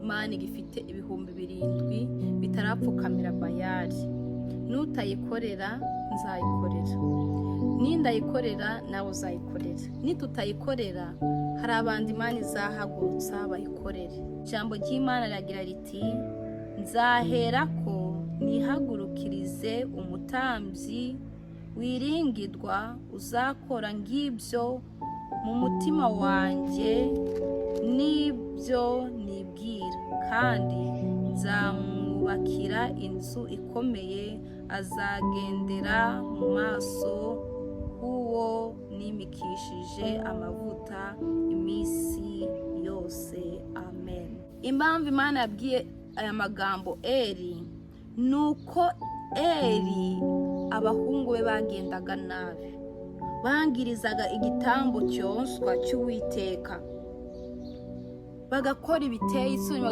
y'Imana gifite ibihumbi 7 bitarapfukamira Bayali. Nutayikorera nzayikorera, nindayikorera nawe uzayikorera, nitutayikorera hari abandi Imana izahagurutsa bayikorere. Ijambo ry'Imana riragira riti, nzaherako nihagurukirize umutambyi wiringirwa uzakora ngibyo mu mutima wanjye n'ibyo nibwira, kandi nzamwubakira inzu ikomeye, azagendera mu maso h'uwo nimikishije amavuta iminsi yose. Amen. Impamvu Imana yabwiye aya magambo Eli, nuko Eli abahungu be bagendaga nabi, bangirizaga igitambo cyonswa cy'Uwiteka, bagakora ibiteye isoni,